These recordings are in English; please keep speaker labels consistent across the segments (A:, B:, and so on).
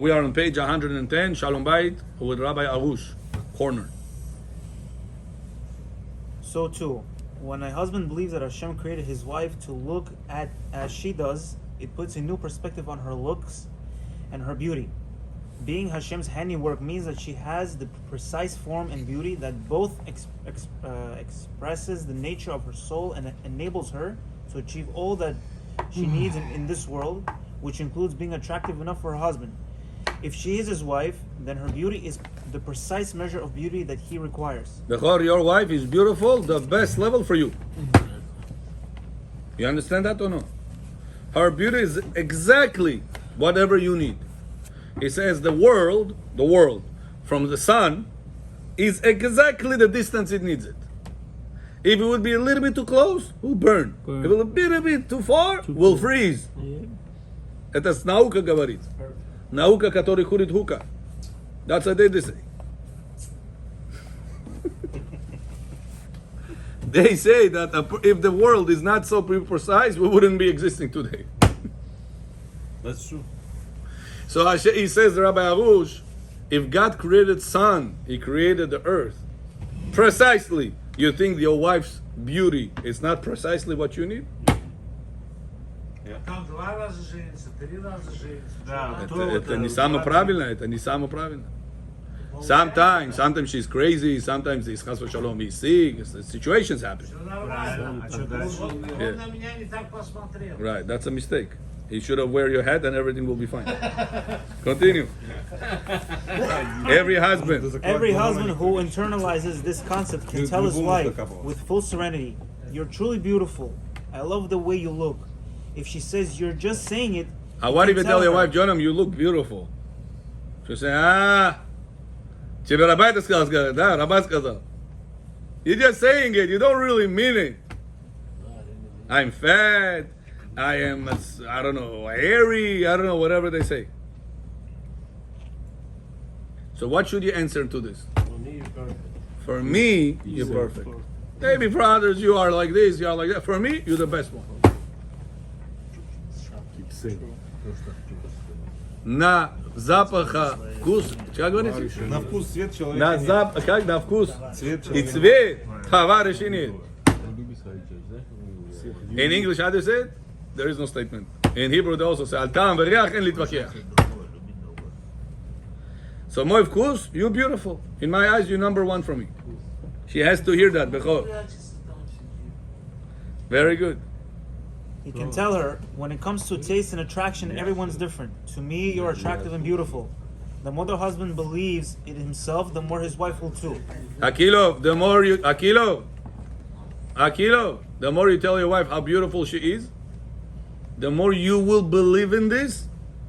A: We are on page 110, Shalom Bayit, with Rabbi Arush, corner.
B: So too, when a husband believes that Hashem created his wife to look at as she does, it puts a new perspective on her looks and her beauty. Being Hashem's handiwork means that she has the precise form and beauty that both expresses the nature of her soul and enables her to achieve all that she needs in this world, which includes being attractive enough for her husband. If she is his wife, then her beauty is the precise measure of beauty that he requires.
A: Your wife is beautiful, the best level for you. You understand that or no? Her beauty is exactly whatever you need. He says the world from the sun is exactly the distance it needs it. If it would be a little bit too close, we'll burn. If it would be a bit too far, we'll freeze. Это с наука говорит. Наука, которая ходит хука. That's what they say. They say that if the world is not so precise, we wouldn't be existing today.
C: That's true.
A: So he says, Rabbi Arush, if God created sun, He created the earth. Precisely, you think your wife's beauty is not precisely what you need?
D: Там 2 раза женится, 3 раза женится.
C: Да,
A: Это не самое правильное, это не самое правильное. Sometimes she's crazy, sometimes he's chas v'shalom, he's sick, situations happen.
D: Нормально.
C: А что дальше?
D: Он на меня не так посмотрел.
A: Right, that's a mistake. He should have wear your hat and everything will be fine. Continue. Every husband
B: who internalizes this concept can tell his wife with full serenity, "You're truly beautiful. I love the way you look." If she says you're just saying it,
A: what if you tell your wife, Jonam, you look beautiful? She'll say, тебе Рабай это сказал, да, Рабай сказал. You're just saying it, you don't really mean it. I'm fat, I am, I don't know, hairy, I don't know, whatever they say. So what should you answer to this? For me, you're perfect. Maybe for others, you are like this, you are like that. For me, you're the best one. На запаха вкус, как говорите?
C: На вкус цвет человека.
A: На запах, как на вкус и цвет товарища нет. In English, how do you say it? There is no statement. In Hebrew, they also say, Al ta'am v'riach en litvakiach. So, my vkus, you're beautiful. In my eyes, you're number one for me. She has to hear that. Bechor. Very good.
B: he can tell her, when it comes to taste and attraction, everyone's different. To me, you're attractive and beautiful. The more the husband believes in himself, the more his wife will too.
A: Akilo, the more you tell your wife how beautiful she is, the more you will believe in this,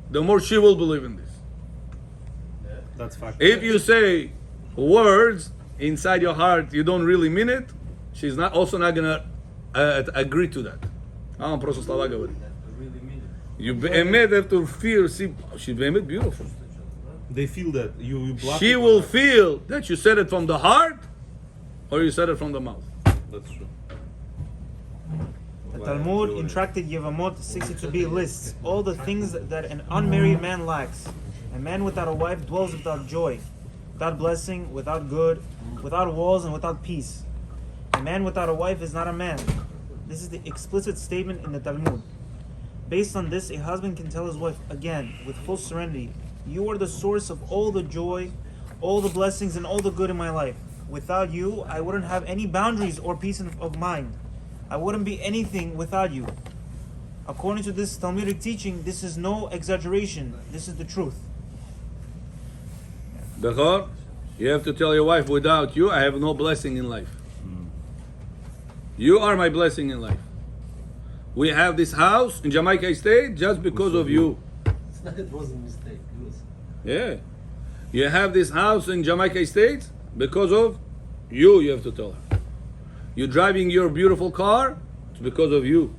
A: the more she will believe in this.
C: That's fact.
A: If you say words inside your heart, you don't really mean it, she's not gonna agree to that. Просто слова говорит. You have to feel, see, she's beautiful.
C: They feel that you block.
A: She will feel that you said it from the heart or you said it from the mouth.
C: That's true.
B: The Talmud in Tractate Yevamot 62b lists all the things that an unmarried man lacks. A man without a wife dwells without joy, without blessing, without good, without walls, and without peace. A man without a wife is not a man. This is the explicit statement in the Talmud. Based on this, a husband can tell his wife again with full serenity, "You are the source of all the joy, all the blessings, and all the good in my life. Without you, I wouldn't have any boundaries or peace of mind. I wouldn't be anything without you." According to this Talmudic teaching, this is no exaggeration. This is the truth.
A: Bechor, you have to tell your wife, without you, I have no blessing in life. You are my blessing in life. We have this house in Jamaica State just because of you.
D: It wasn't a mistake. It was.
A: Yeah. You have this house in Jamaica State because of you, you have to tell her. You're driving your beautiful car, it's because of you.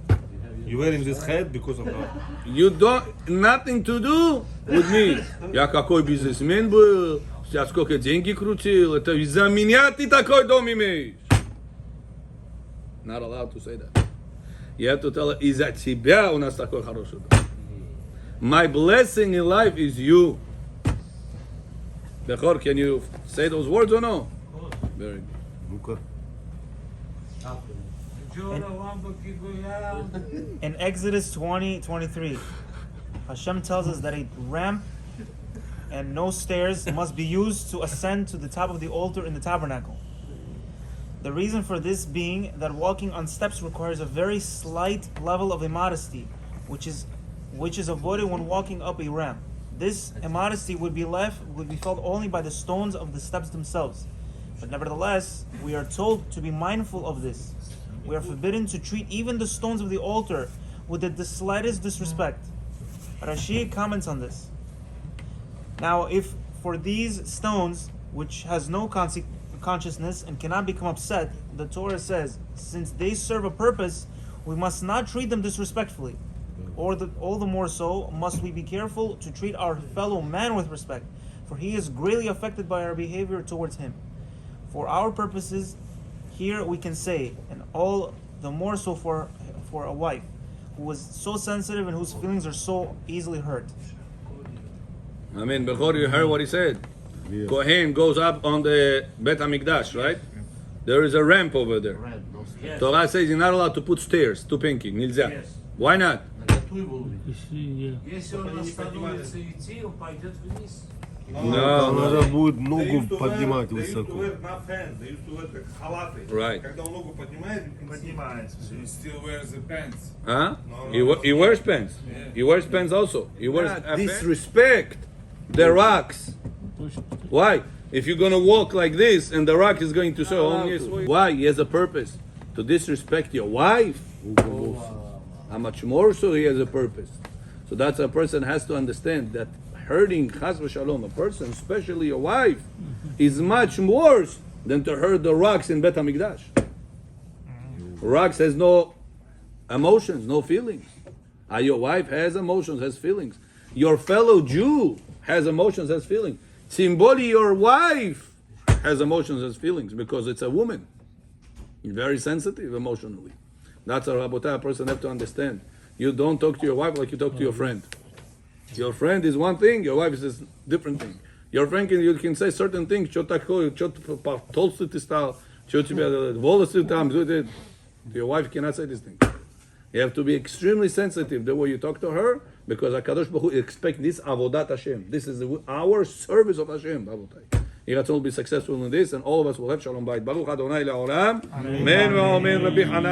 C: You wearing this hat because of her.
A: You don't, nothing to do with me. Я какой бизнесмен был, я сколько деньги крутил, это из-за меня ты такой дом имеешь. Not allowed to say that. You have to tell her, из-за тебя у нас такой хороший дом. My blessing in life is you. Bechor, can you say those words or no? Very good.
E: מוכר.
B: In Exodus 20:23, Hashem tells us that a ramp and no stairs must be used to ascend to the top of the altar in the tabernacle. The reason for this being that walking on steps requires a very slight level of immodesty, which is avoided when walking up a ramp. This immodesty would be felt only by the stones of the steps themselves. But nevertheless, we are told to be mindful of this. We are forbidden to treat even the stones of the altar with the slightest disrespect. Rashi comments on this. Now, if for these stones, which has no consciousness and cannot become upset, the Torah says, since they serve a purpose, we must not treat them disrespectfully. All the more so must we be careful to treat our fellow man with respect, for he is greatly affected by our behavior towards him. For our purposes, here we can say, and all the more so for a wife, who is so sensitive and whose feelings are so easily hurt.
A: I mean, Bechor, you heard what he said. Kohen goes up on the Bet HaMikdash, right? There is a ramp over there.
D: Yes.
A: Torah says you're not allowed to put stairs, to pinky, нельзя.
D: Yes.
A: Why not?
D: Если он остановится идти, он пойдет вниз.
A: No.
E: Надо будет
C: They
E: ногу
C: used to
E: поднимать
C: wear- They used to
E: высоко.
C: wear not pants, they used to wear like халаты.
A: Right.
C: Когда он ногу поднимает, you can see.
D: Поднимается.
F: He still wears the pants.
A: Huh?
C: No,
A: He wears pants. He wears pants also. He wears disrespect the rocks. Why? If you're gonna walk like this and the rock is going to say, oh, yes, why? He has a purpose. To disrespect your wife. How much more so he has a purpose. So that's a person has to understand that hurting chas v'shalom, a person, especially your wife, is much worse than to hurt the rocks in Bet HaMikdash. Rocks has no emotions, no feelings. Your wife has emotions, has feelings. Your fellow Jew has emotions, has feelings. Symboli, your wife has emotions, has feelings because it's a woman. Very sensitive emotionally. That's a Rabotai, a person have to understand. You don't talk to your wife like you talk to your friend. Your friend is one thing, your wife is a different thing. Your friend you can say certain things, to your wife cannot say this thing. You have to be extremely sensitive the way you talk to her, because HaKadosh Baruch Hu expects this avodat Hashem. This is our service of Hashem, Rabotai. Yiratzon will be successful in this, and all of us will have Shalom Bayit. Baruch Adonai Le'olam. Amen. Amen. Rabbi Hanan.